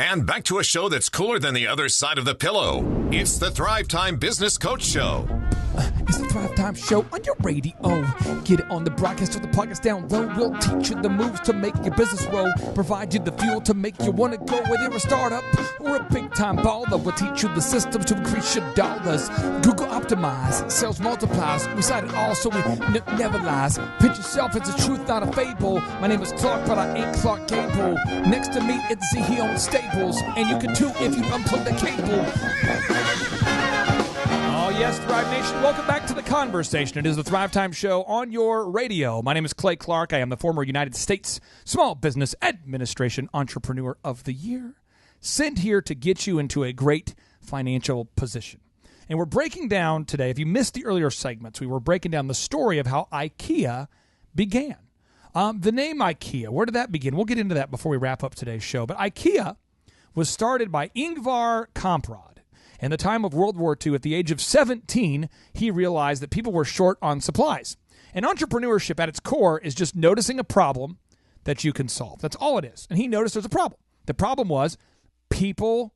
And back to a show that's cooler than the other side of the pillow. It's the Thrive Time Business Coach Show. It's the Thrive Time Show on your radio. Get it on the broadcast or the podcast down low. We'll teach you the moves to make your business roll. Provide you the fuel to make you want to go. Whether you're a startup or a big-time baller, we'll teach you the systems to increase your dollars. Google Optimize, sales multiplies. We cite it all so we never lies. Pitch yourself, it's a truth, not a fable. My name is Clark, but I ain't Clark Gable. Next to me, it's Z. He owns Stables. And you can too if you unplug the cable. Oh, yes, Thrive Nation. Welcome back to the conversation. It is the Thrive Time Show on your radio. My name is Clay Clark. I am the former United States Small Business Administration Entrepreneur of the Year, sent here to get you into a great financial position. And we're breaking down today, if you missed the earlier segments, we were breaking down the story of how IKEA began. The name IKEA, where did that begin? We'll get into that before we wrap up today's show. But IKEA was started by Ingvar Kamprad. In the time of World War II, at the age of 17, he realized that people were short on supplies. And entrepreneurship at its core is just noticing a problem that you can solve. That's all it is. And he noticed there's a problem. The problem was people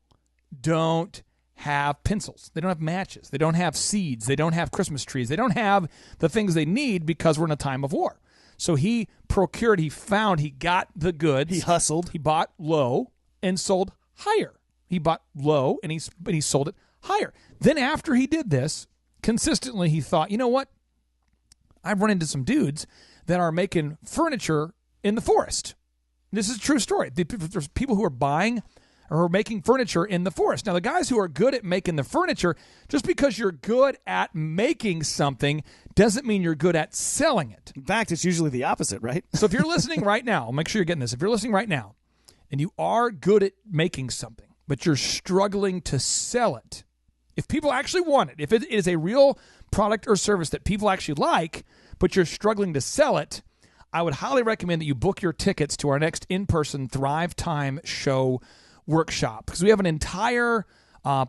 don't have pencils. They don't have matches. They don't have seeds. They don't have Christmas trees. They don't have the things they need because we're in a time of war. So he procured, he found, he got the goods. He hustled. He bought low and sold higher. He bought low and he sold it higher. Then after he did this, consistently he thought, you know what? I've run into some dudes that are making furniture in the forest. This is a true story. There's people who are buying or making furniture in the forest. Now, the guys who are good at making the furniture, just because you're good at making something doesn't mean you're good at selling it. In fact, it's usually the opposite, right? So if you're listening right now, make sure you're getting this. If you're listening right now and you are good at making something, but you're struggling to sell it, if people actually want it, if it is a real product or service that people actually like, but you're struggling to sell it, I would highly recommend that you book your tickets to our next in-person Thrive Time Show workshop, because we have an entire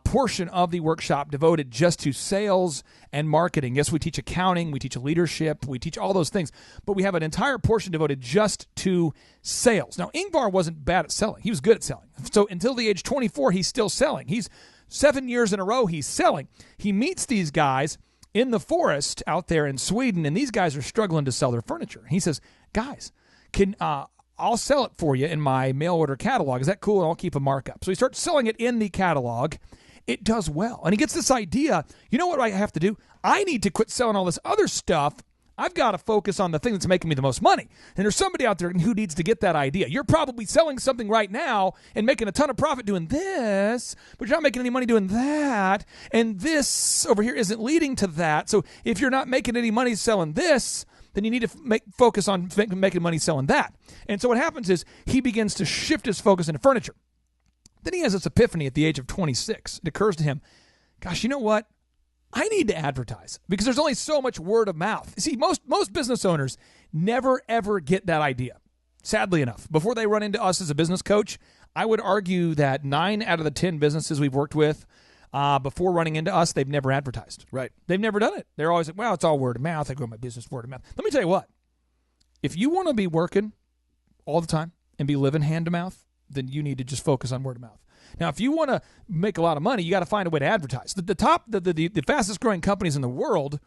portion of the workshop devoted just to sales and marketing. Yes, we teach accounting, we teach leadership, we teach all those things, but we have an entire portion devoted just to sales. Now, Ingvar wasn't bad at selling. He was good at selling. So until the age 24, he's still selling. He's 7 years in a row he's selling. He meets these guys in the forest out there in Sweden, and these guys are struggling to sell their furniture. He says, guys, I'll sell it for you in my mail order catalog. Is that cool? And I'll keep a markup. So he starts selling it in the catalog. It does well. And he gets this idea, you know what I have to do? I need to quit selling all this other stuff. I've got to focus on the thing that's making me the most money. And there's somebody out there who needs to get that idea. You're probably selling something right now and making a ton of profit doing this, but you're not making any money doing that. And this over here isn't leading to that. So if you're not making any money selling this, then you need to focus on making money selling that. And so what happens is he begins to shift his focus into furniture. Then he has this epiphany at the age of 26. It occurs to him, gosh, you know what? I need to advertise because there's only so much word of mouth. See, most business owners never, ever get that idea, sadly enough. Before they run into us as a business coach, I would argue that 9 out of the 10 businesses we've worked with, before running into us, they've never advertised. Right. They've never done it. They're always like, well, it's all word of mouth. I grow my business word of mouth. Let me tell you what. If you want to be working all the time and be living hand to mouth, then you need to just focus on word of mouth. Now, if you want to make a lot of money, you got to find a way to advertise. The fastest growing companies in the world,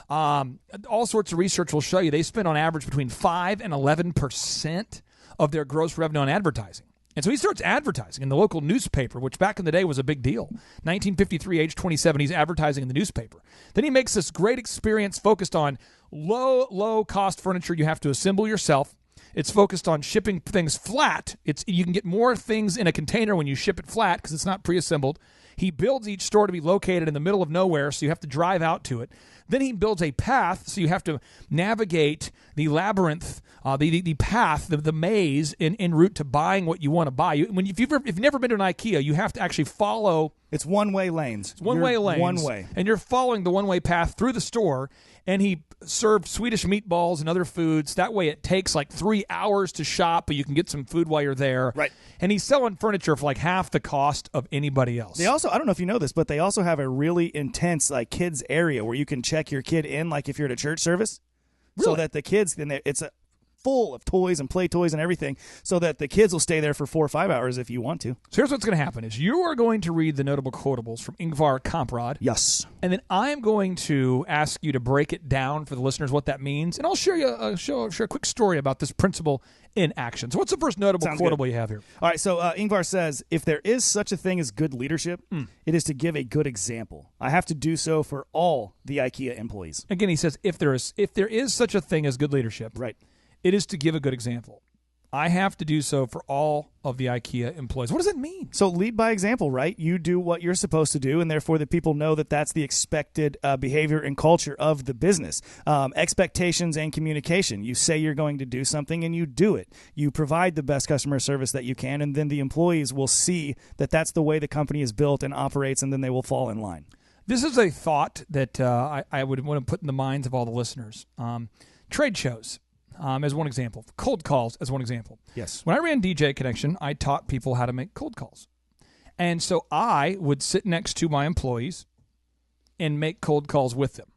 all sorts of research will show you they spend on average between 5 and 11% of their gross revenue on advertising. And so he starts advertising in the local newspaper, which back in the day was a big deal. 1953, age 27, he's advertising in the newspaper. Then he makes this great experience focused on low-cost furniture you have to assemble yourself. It's focused on shipping things flat. You can get more things in a container when you ship it flat because it's not pre-assembled. He builds each store to be located in the middle of nowhere, so you have to drive out to it. Then he builds a path, so you have to navigate the labyrinth, the path, the maze en route to buying what you want to buy. If you've never been to an IKEA, you have to actually follow. It's one-way lanes. It's one-way lanes. One way. And you're following the one-way path through the store, and he served Swedish meatballs and other foods. That way it takes like 3 hours to shop, but you can get some food while you're there. Right. And he's selling furniture for like half the cost of anybody else. They also, I don't know if you know this, but they also have a really intense like kids area where you can check your kid in, like if you're at a church service. Really? So that the kids, full of toys and play toys and everything, so that the kids will stay there for 4 or 5 hours if you want to. So here's what's going to happen is you are going to read the notable quotables from Ingvar Kamprad. Yes. And then I'm going to ask you to break it down for the listeners what that means. And I'll share you share a quick story about this principle in action. So what's the first notable quotable you have here? All right, so Ingvar says, if there is such a thing as good leadership, it is to give a good example. I have to do so for all the IKEA employees. Again, he says, if there is such a thing as good leadership, right, it is to give a good example. I have to do so for all of the IKEA employees. What does that mean? So lead by example, right? You do what you're supposed to do, and therefore the people know that that's the expected behavior and culture of the business. Expectations and communication. You say you're going to do something, and you do it. You provide the best customer service that you can, and then the employees will see that that's the way the company is built and operates, and then they will fall in line. This is a thought that I would want to put in the minds of all the listeners. Trade shows. As one example. Cold calls as one example. Yes. When I ran DJ Connection, I taught people how to make cold calls. And so I would sit next to my employees and make cold calls with them.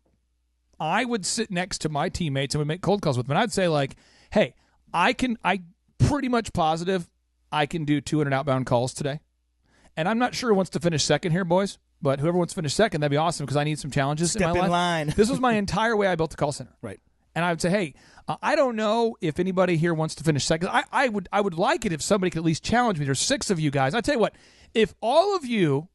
I would sit next to my teammates and would make cold calls with them. And I'd say, like, hey, I pretty much positive I can do 200 outbound calls today. And I'm not sure who wants to finish second here, boys. But whoever wants to finish second, that'd be awesome because I need some challenges in my life. Step in line. This was my entire way I built the call center. Right. And I would say, hey, I don't know if anybody here wants to finish second. I would like it if somebody could at least challenge me. There's 6 of you guys. I tell you what, if all of you,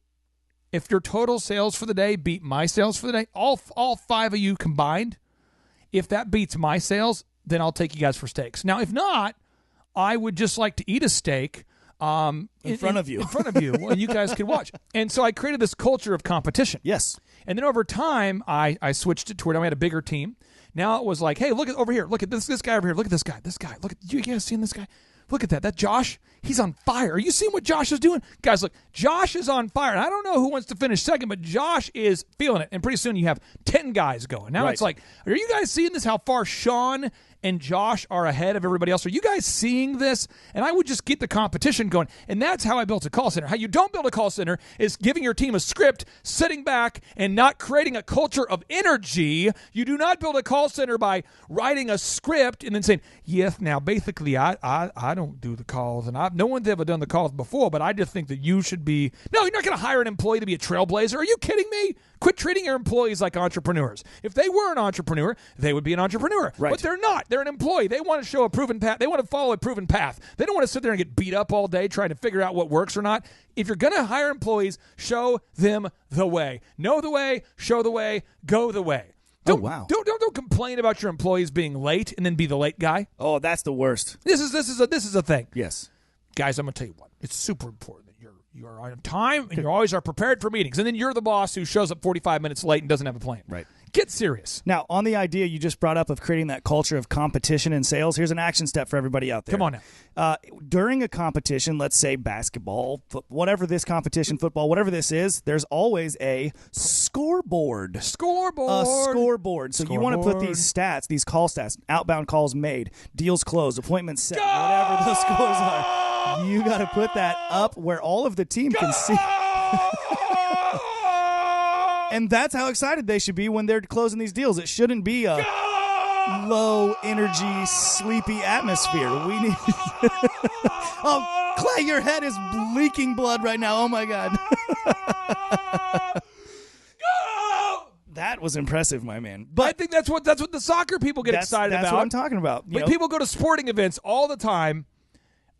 if your total sales for the day beat my sales for the day, all 5 of you combined, if that beats my sales, then I'll take you guys for steaks. Now, if not, I would just like to eat a steak in front of you. In front of you, and you guys could watch. And so I created this culture of competition. Yes. And then over time, I switched it to where I had a bigger team. Now it was like, hey, look at over here. Look at this guy over here. Look at this guy. This guy. Look at you guys seeing this guy? Look at that. That Josh, he's on fire. Are you seeing what Josh is doing? Guys, look, Josh is on fire. And I don't know who wants to finish second, but Josh is feeling it. And pretty soon you have 10 guys going. Now It's like, are you guys seeing this? How far Sean and Josh are ahead of everybody else? Are you guys seeing this? And I would just get the competition going. And that's how I built a call center. How you don't build a call center is giving your team a script, sitting back, and not creating a culture of energy. You do not build a call center by writing a script and then saying, yes, now basically I don't do the calls, and no one's ever done the calls before, but I just think that you should be. No, you're not going to hire an employee to be a trailblazer. Are you kidding me? Quit treating your employees like entrepreneurs. If they were an entrepreneur, they would be an entrepreneur. Right. But they're not. They're an employee. They want to show a proven path. They want to follow a proven path. They don't want to sit there and get beat up all day trying to figure out what works or not. If you're going to hire employees, show them the way. Know the way, show the way, go the way. Don't complain about your employees being late and then be the late guy. Oh, that's the worst. This is a thing. Yes. Guys, I'm going to tell you what. It's super important that you're on time and you always are prepared for meetings. And then you're the boss who shows up 45 minutes late and doesn't have a plan. Right. Get serious. Now, on the idea you just brought up of creating that culture of competition in sales, here's an action step for everybody out there. Come on now. During a competition, let's say basketball, whatever this competition, football, whatever this is, there's always a scoreboard. Scoreboard. A scoreboard. So you want to put these stats, these call stats, outbound calls made, deals closed, appointments set, whatever those scores are. You got to put that up where all of the team can see. And that's how excited they should be when they're closing these deals. It shouldn't be a low energy, sleepy atmosphere. We need. Oh, Clay, your head is leaking blood right now. Oh my God. That was impressive, my man. But I think that's what the soccer people get excited about. That's what I'm talking about. But people go to sporting events all the time.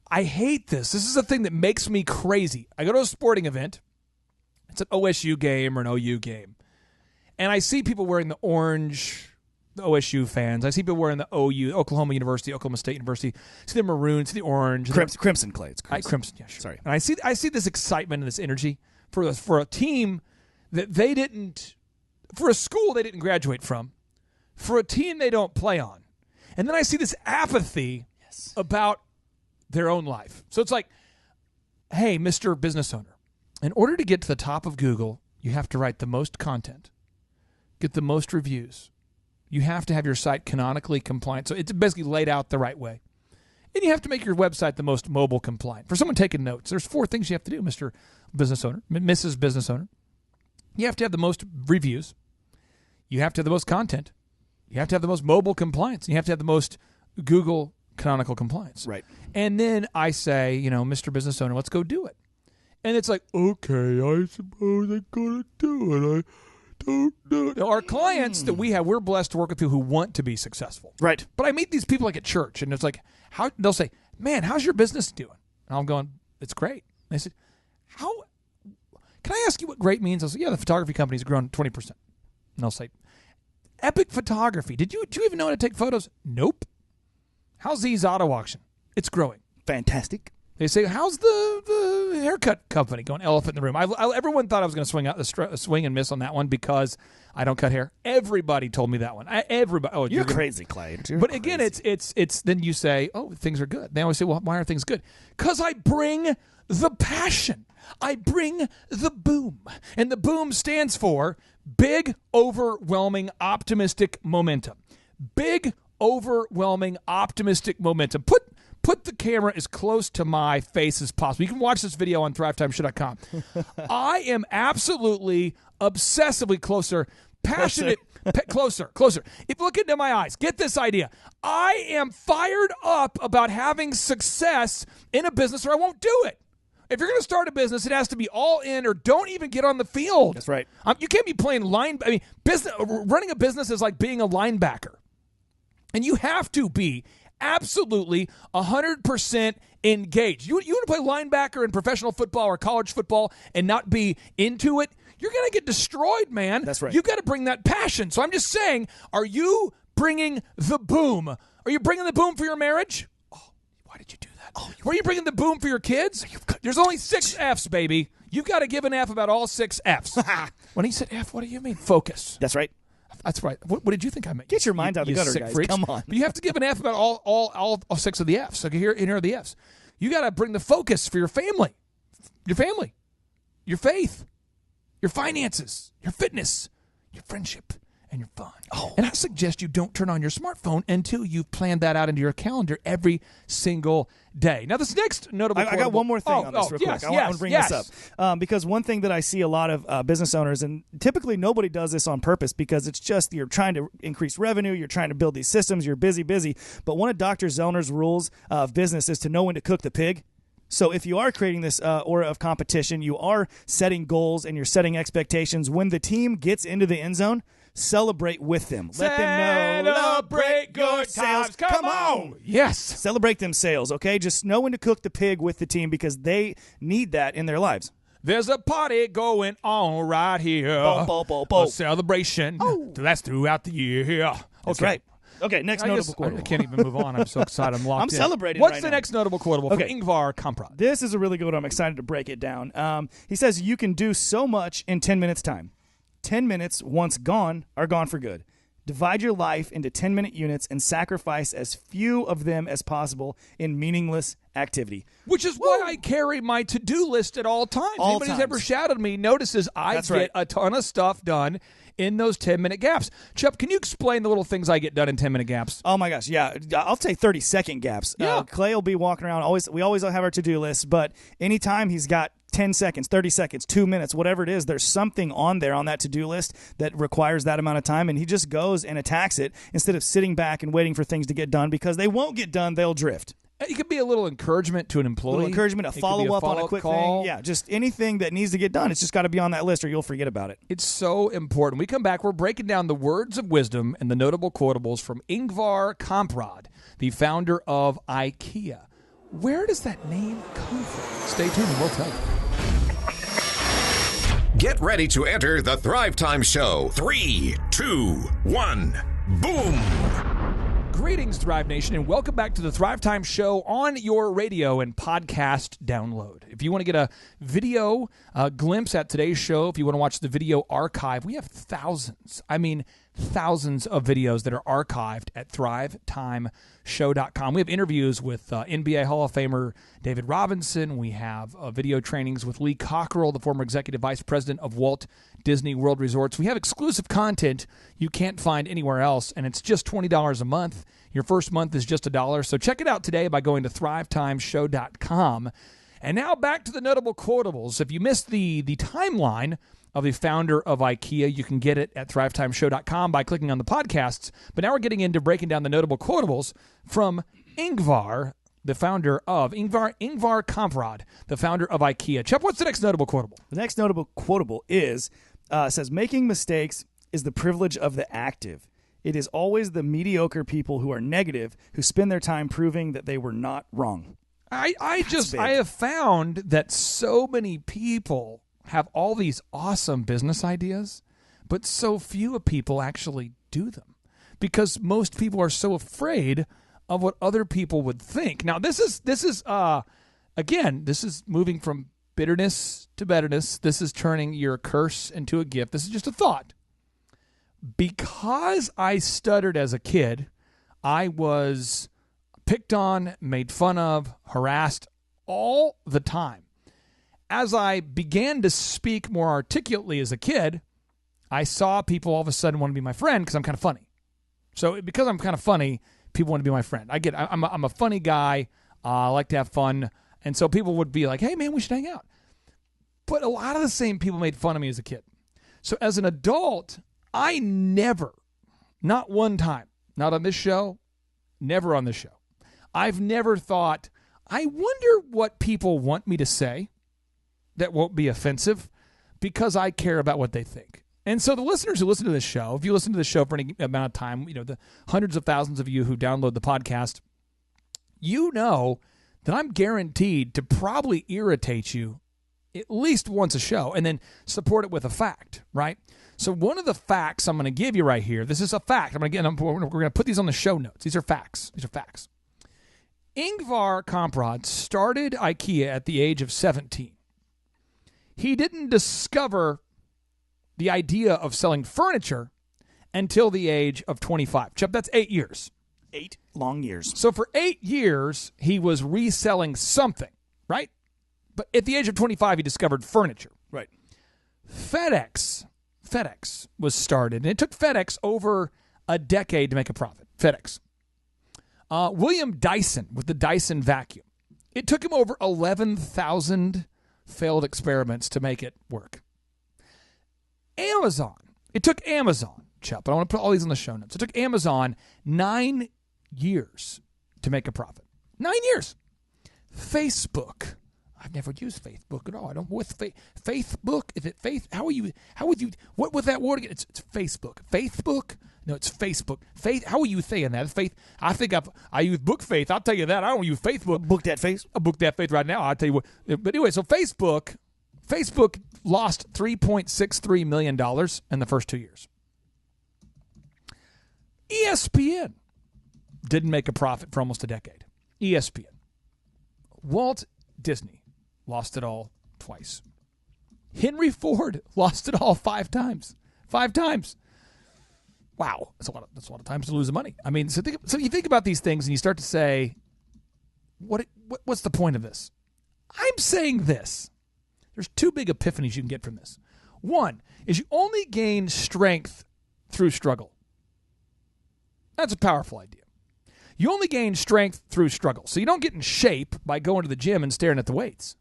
I hate this. This is a thing that makes me crazy. I go to a sporting event. It's an OSU game or an OU game. And I see people wearing the orange, the OSU fans. I see people wearing the OU, Oklahoma University, Oklahoma State University. I see the maroon, see the orange. Crimson, Clay. It's crimson. Crimson, yeah, sure. Sorry. And I see this excitement and this energy for a team that they didn't, for a school they didn't graduate from, for a team they don't play on. And then I see this apathy about their own life. So it's like, hey, Mr. Business Owner, in order to get to the top of Google, you have to write the most content, get the most reviews. You have to have your site canonically compliant. So it's basically laid out the right way. And you have to make your website the most mobile compliant. For someone taking notes, there's 4 things you have to do, Mr. Business Owner, Mrs. Business Owner. You have to have the most reviews. You have to have the most content. You have to have the most mobile compliance. You have to have the most Google canonical compliance. Right. And then I say, Mr. Business Owner, let's go do it. And it's like, okay, I suppose I'm going to do it. I don't know. Our clients that we have, we're blessed to work with people who want to be successful. Right. But I meet these people like at church, and it's like, they'll say, man, how's your business doing? And I'm going, it's great. And they said, can I ask you what great means? I'll say, yeah, the photography company's grown 20%. And they'll say, epic photography. Do you even know how to take photos? Nope. How's Z's Auto Auction? It's growing. Fantastic. They say, how's the haircut company going? Elephant in the room. Everyone thought I was going to swing and miss on that one because I don't cut hair. Everybody told me that one. Everybody. Oh, you're crazy, Clyde. But again, it's then you say, oh, things are good. They always say, well, why are things good? Because I bring the passion. I bring the boom. And the boom stands for big, overwhelming, optimistic momentum. Big, overwhelming, optimistic momentum. Put the camera as close to my face as possible. You can watch this video on thrivetimeshow.com. I am absolutely, obsessively passionate. Closer. If you look into my eyes, get this idea. I am fired up about having success in a business or I won't do it. If you're going to start a business, it has to be all in or don't even get on the field. That's right. You can't be playing running a business is like being a linebacker. And you have to be absolutely 100% engaged. You want to play linebacker in professional football or college football and not be into it? You're going to get destroyed, man. That's right. You've got to bring that passion. So I'm just saying, are you bringing the boom? Are you bringing the boom for your marriage? Oh, why did you do that? Oh, are you bringing the boom for your kids? There's only 6 F's, baby. You've got to give an F about all 6 F's. When he said F, what do you mean? Focus. That's right. That's right. What did you think I meant? Get your mind out of the gutter, sick guys. Freaks. Come on. But you have to give an F about all 6 of the F's. Okay, here are the F's. You got to bring the focus for your family, your faith, your finances, your fitness, your friendship, and your fun. Oh. And I suggest you don't turn on your smartphone until you've planned that out into your calendar every single day. Now, this next notable I got one more thing on this real quick. I want to bring this up. Because one thing that I see a lot of business owners, and typically nobody does this on purpose because it's just you're trying to increase revenue, you're trying to build these systems, you're busy. But one of Dr. Zellner's rules of business is to know when to cook the pig. So if you are creating this aura of competition, you are setting goals and you're setting expectations. When the team gets into the end zone, celebrate with them. Let them know. Celebrate good times. Come on. Yes. Celebrate them sales, okay? Just know when to cook the pig with the team because they need that in their lives. There's a party going on right here. A celebration. Oh. That's throughout the year. Okay. That's right. Okay, next notable quotable. I can't even move on. I'm so excited. I'm locked in. I'm celebrating What's right the now. next notable quotable from Ingvar Kamprad? This is a really good one. I'm excited to break it down. He says, you can do so much in 10 minutes time. 10 minutes, once gone, are gone for good. Divide your life into 10-minute units and sacrifice as few of them as possible in meaningless activity. Which is why I carry my to-do list at all times. Anybody who's ever shadowed me notices I get a ton of stuff done in those 10-minute gaps. Chup, can you explain the little things I get done in 10-minute gaps? Oh, my gosh, yeah. I'll say 30-second gaps. Yeah. Clay will be walking around. We always have our to-do list, but anytime he's got 10 seconds, 30 seconds, 2 minutes, whatever it is, there's something on there on that to-do list that requires that amount of time, and he just goes and attacks it instead of sitting back and waiting for things to get done because they won't get done, they'll drift. It could be a little encouragement to an employee. A little encouragement, a follow-up on a quick call. thing. Yeah, just anything that needs to get done. It's just got to be on that list or you'll forget about it. It's so important. We come back, we're breaking down the words of wisdom and the notable quotables from Ingvar Kamprad, the founder of IKEA. Where does that name come from? Stay tuned and we'll tell you. Get ready to enter the Thrive Time Show. 3, 2, 1, boom! Greetings, Thrive Nation, and welcome back to the Thrive Time Show on your radio and podcast download. If you want to get a video glimpse at today's show, if you want to watch the video archive, we have thousands of videos that are archived at thrivetimeshow.com. We have interviews with NBA Hall of Famer David Robinson. We have video trainings with Lee Cockrell, the former executive vice president of Walt Disney World Resorts. We have exclusive content you can't find anywhere else, and it's just $20 a month. Your first month is just $1. So check it out today by going to thrivetimeshow.com. And now back to the notable quotables. If you missed the timeline of the founder of IKEA, you can get it at thrivetimeshow.com by clicking on the podcasts. But now we're getting into breaking down the notable quotables from Ingvar, the founder of Ingvar Kamprad, the founder of IKEA. Chuck, what's the next notable quotable? The next notable quotable says, making mistakes is the privilege of the active. It is always the mediocre people who are negative who spend their time proving that they were not wrong. I have found that so many people have all these awesome business ideas, but so few people actually do them because most people are so afraid of what other people would think. Now, this is moving from bitterness to betterness. This is turning your curse into a gift. This is just a thought. Because I stuttered as a kid, I was picked on, made fun of, harassed all the time. As I began to speak more articulately as a kid, I saw people all of a sudden want to be my friend because I'm kind of funny. So because I'm kind of funny, people want to be my friend. I'm a funny guy. I like to have fun. And so people would be like, hey, man, we should hang out. But a lot of the same people made fun of me as a kid. So as an adult, I never, not one time, not on this show, never on this show, I've never thought, I wonder what people want me to say that won't be offensive because I care about what they think. And so the listeners who listen to this show, if you listen to the show for any amount of time, the hundreds of thousands of you who download the podcast, you know that I'm guaranteed to probably irritate you at least once a show and then support it with a fact, right? So one of the facts I'm going to give you right here, this is a fact. We're going to put these on the show notes. These are facts. Ingvar Kamprad started IKEA at the age of 17. He didn't discover the idea of selling furniture until the age of 25. Chuck, that's 8 years. 8 long years. So for 8 years, he was reselling something, right? But at the age of 25, he discovered furniture. Right. FedEx was started, and it took FedEx over a decade to make a profit. FedEx. William Dyson with the Dyson vacuum. It took him over 11,000 failed experiments to make it work. Amazon. It took Amazon, Chuck, but I want to put all these in the show notes. It took Amazon 9 years to make a profit. 9 years. Facebook. I've never used Facebook at all. I don't with Facebook. Is it faith? How would you? What was that word again? It's Facebook. Facebook. No, it's Facebook. Faith. How are you saying that? It's faith. I think I use book faith. I'll tell you that. I don't use Facebook. Book that faith. I book that faith right now. I'll tell you what. But anyway, so Facebook lost $3.63 million in the first 2 years. ESPN didn't make a profit for almost a decade. ESPN. Walt Disney lost it all twice. Henry Ford lost it all 5 times. 5 times. Wow, that's a lot of times to lose the money. I mean, so you think about these things and you start to say, what's the point of this? I'm saying this. There's 2 big epiphanies you can get from this. One is you only gain strength through struggle. That's a powerful idea. You only gain strength through struggle. So you don't get in shape by going to the gym and staring at the weights.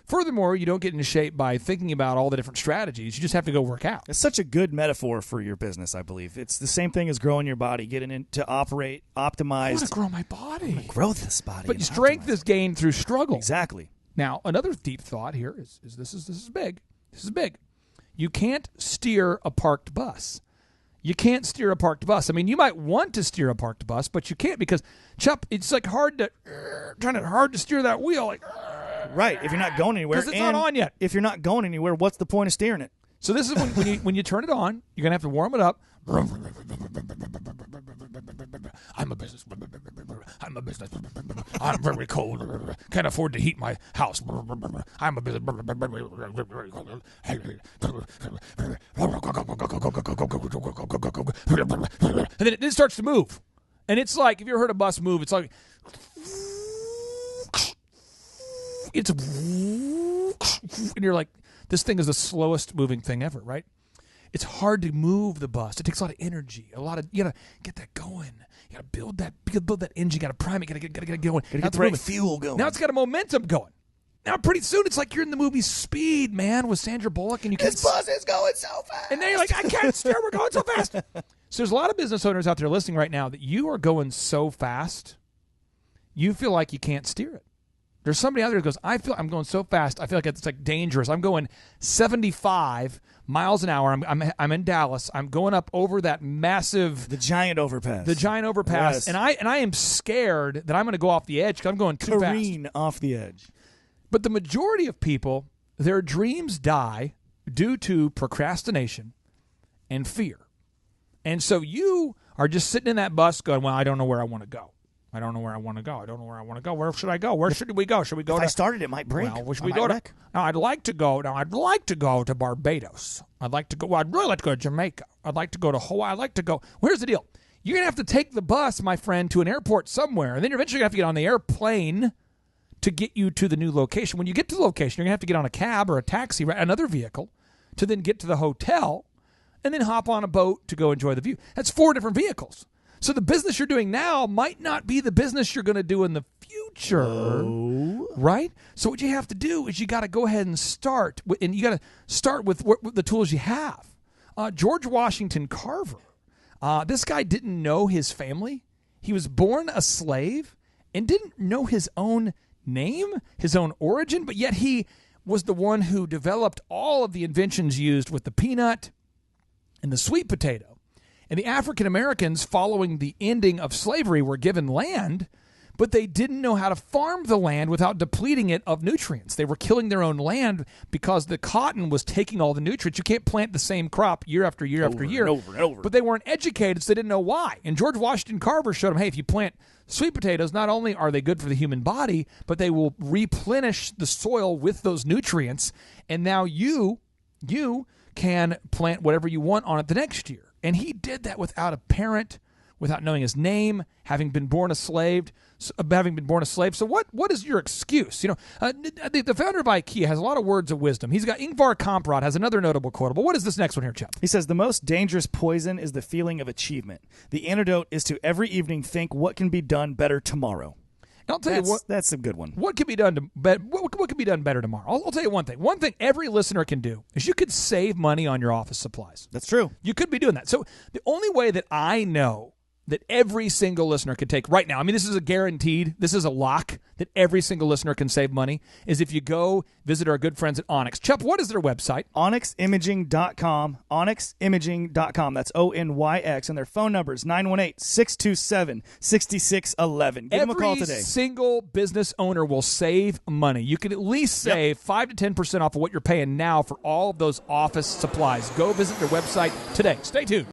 Furthermore, you don't get into shape by thinking about all the different strategies. You just have to go work out. It's such a good metaphor for your business, I believe. It's the same thing as growing your body, getting into operate, optimized. I want to grow my body. I want to grow this body. But strength is gained through struggle. Exactly. Now, another deep thought here is this is big. This is big. You can't steer a parked bus. You can't steer a parked bus. I mean, you might want to steer a parked bus, but you can't because, Chup, it's like hard to steer that wheel. Like, right, if you're not going anywhere. Because it's not on yet. If you're not going anywhere, what's the point of steering it? So this is when you turn it on, you're going to have to warm it up. I'm a business. I'm very cold. Can't afford to heat my house. I'm a business. And then it starts to move. And it's like, if you ever heard a bus move, it's like, and you're like, this thing is the slowest moving thing ever, right? It's hard to move the bus. It takes a lot of energy, you gotta get that going. You gotta build that engine. You gotta prime it. Gotta get it going. Gotta get the right fuel going. Now it's got a momentum going. Now pretty soon it's like you're in the movie Speed, man, with Sandra Bullock, and this bus is going so fast. And then you're like, I can't steer. We're going so fast. So there's a lot of business owners out there listening right now that you are going so fast you feel like you can't steer it. There's somebody out there who goes, I'm going so fast, I feel like it's like dangerous. I'm going 75 miles an hour. I'm in Dallas. I'm going up over that massive... The giant overpass. Yes. And I am scared that I'm going to go off the edge because I'm going too fast. Careen off the edge. But the majority of people, their dreams die due to procrastination and fear. And so you are just sitting in that bus going, well, I don't know where I want to go. I don't know where I want to go. I don't know where I want to go. Where should I go? Where should we go? Should we go? If I started, it might break. Well, should we go to? No, I'd like to go. No, I'd like to go to Barbados. I'd like to go. Well, I'd really like to go to Jamaica. I'd like to go to Hawaii. I'd like to go. Well, here's the deal. You're gonna have to take the bus, my friend, to an airport somewhere, and then you're eventually gonna have to get on the airplane to get you to the new location. When you get to the location, you're gonna have to get on a cab or a taxi, another vehicle, to then get to the hotel, and then hop on a boat to go enjoy the view. That's 4 different vehicles. So the business you're doing now might not be the business you're going to do in the future, right? So what you have to do is you got to go ahead and start, and you got to start with the tools you have. George Washington Carver, this guy didn't know his family. He was born a slave and didn't know his own name, his own origin, but yet he was the one who developed all of the inventions used with the peanut and the sweet potato. And the African Americans, following the ending of slavery, were given land, but they didn't know how to farm the land without depleting it of nutrients. They were killing their own land because the cotton was taking all the nutrients. You can't plant the same crop year after year after year. Over and over. But they weren't educated, so they didn't know why. And George Washington Carver showed them, hey, if you plant sweet potatoes, not only are they good for the human body, but they will replenish the soil with those nutrients. And now you can plant whatever you want on it the next year. And he did that without a parent, without knowing his name, having been born a slave. So what is your excuse? You know, the founder of IKEA has a lot of words of wisdom. He's got Ingvar Kamprad has another notable quotable. What is this next one here, Chuck? He says, the most dangerous poison is the feeling of achievement. The antidote is to every evening think what can be done better tomorrow. I'll tell you what. That's a good one. What could be done what could be done better tomorrow? I'll tell you one thing. One thing every listener can do is you could save money on your office supplies. That's true. You could be doing that. So the only way that I know that every single listener could take right now, I mean, this is a guaranteed, this is a lock that every single listener can save money, is if you go visit our good friends at Onyx. Chup, what is their website? OnyxImaging.com. OnyxImaging.com. That's ONYX. And their phone number is 918-627-6611. Give them a call today. Every single business owner will save money. You can at least save 5 to 10% off of what you're paying now for all of those office supplies. Go visit their website today. Stay tuned.